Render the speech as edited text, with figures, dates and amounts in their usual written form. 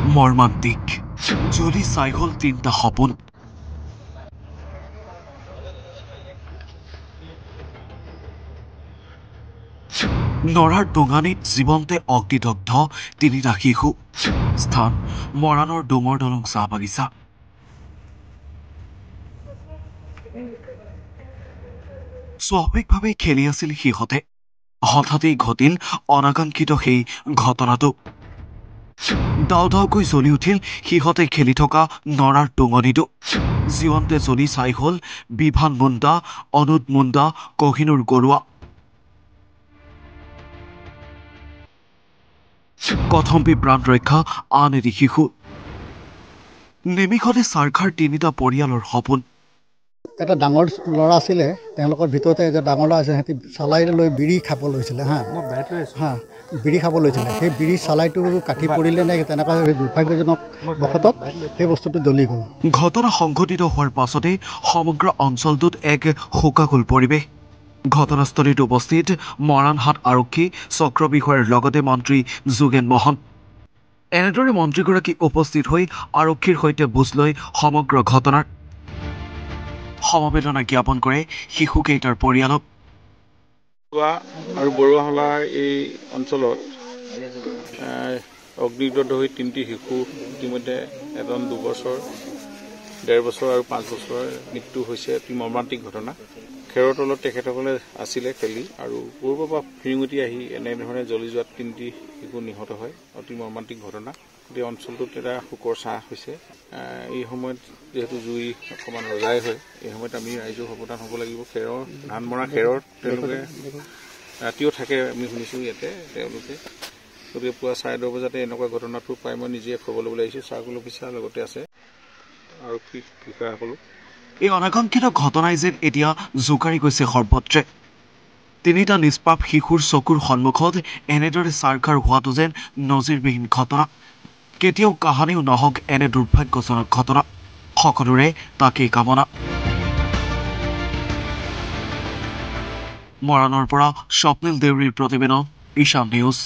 মৰ্মান্তিক জ্বলি চাই হ'ল তিনিটা সপোন। নৰাৰ ডোঙানীত জীৱন্তে অগ্নিদগ্ধ তিনিটা শিশু। স্থান মৰাণৰ ডোমৰ দলং চাহ বাগিচা। স্বাভাৱিকভাৱে খেলি আছিল সিহঁতে। হঠাতেই ঘটিল অনাকাংক্ষিত সেই ঘটনাটো। দাও দাওকৈ জ্বলি উঠিল সিহঁতে খেলি থকা নৰাৰ টুঙনিটো। জীৱন্তে জ্বলি চাই হ'ল বিভান মুণ্ডা, অনুজ মুণ্ডা, কহিনুৰ গৰুৱা। কথম্পি প্ৰাণ ৰক্ষা আন এটি শিশু। নিমিষতে চাৰখাৰ তিনিটা পৰিয়ালৰ সপোন। এটা ডাঙৰ ল'ৰা আছিলে, তেওঁলোকৰ ভিতৰতে এটা ডাঙৰ ল'ৰা আছিলে, সিহঁতি চালাই লৈ বিড়ি খাব লৈছিলে বিড়ি খাব লৈছিলে। সেই বিড়ি চালাইটো কাটি পৰিলে নে তেনেকুৱা দুৰ্ভাগ্যজনক বশতঃ সেই বস্তুটো জ্বলি গ'ল। ঘটনা সংঘটিত হোৱাৰ পাছতেই সমগ্ৰ অঞ্চলটোত এক শোকাকুল পৰিৱেশ। ঘটনাস্থলীত উপস্থিত মৰাণহাট আৰক্ষী চক্ৰ বিষয়াৰ লগতে মন্ত্ৰী যোগেন মহন। এনেদৰে মন্ত্ৰীগৰাকী উপস্থিত হৈ আৰক্ষীৰ সৈতে বুজ লৈ সমগ্ৰ ঘটনাৰ সমবেদনা জ্ঞাপন কৰে শিশুকেইটাৰ পৰিয়ালক। আৰু বৰুৱাহলাৰ এই অঞ্চলত অগ্নিদগ্ধ হৈ তিনিটি শিশু ইতিমধ্যে এজন 2 বছৰ, 1.5 বছৰ আৰু 5 বছৰৰ মৃত্যু হৈছে। অতি মৰ্মান্তিক ঘটনা। খেৰৰ তলত তেখেতসকলে আছিলে খেলি, আৰু পূৰ্বৰ পৰা ফিৰিঙুটি আহি এনেধৰণে জ্বলি যোৱাত তিনিটি শিশু নিহত হয়। অতি মৰ্মান্তিক ঘটনা। গোটেই অঞ্চলটোত এটা শোকৰ ছাঁ হৈছে। এই সময়ত যিহেতু জুই অকণমান ৰজাই হয়, এই সময়ত আমি ৰাইজৰ সাৱধান হ'ব লাগিব। খেৰৰ ধান মৰা খেৰত তেওঁলোকে ৰাতিও থাকে, আমি শুনিছোঁ ইয়াতে তেওঁলোকে। গতিকে পুৱা 10:30 বজাতে এনেকুৱা ঘটনাটো পাই মই নিজে খবৰ ল'বলৈ আহিছোঁ। চাৰ্কুল অফিচাৰ লগতে আছে আৰক্ষী বিষয়াসকলো। এই অনাকাংক্ষিত ঘটনাই যেন এতিয়া জোকাৰি গৈছে সৰ্বত্ৰে। তিনিটা নিষ্পাপ শিশুৰ চকুৰ সন্মুখত এনেদৰে চাৰখাৰ হোৱাটো যেন নজিৰবিহীন ঘটনা। কেতিয়াও কাহানিও নহওক এনে দুৰ্ভাগ্যজনক ঘটনা। সকলোৰে তাকেই কামনা। মৰাণৰ পৰা স্বপ্নিল দেউৰীৰ প্ৰতিবেদন, ঈশান নিউজ।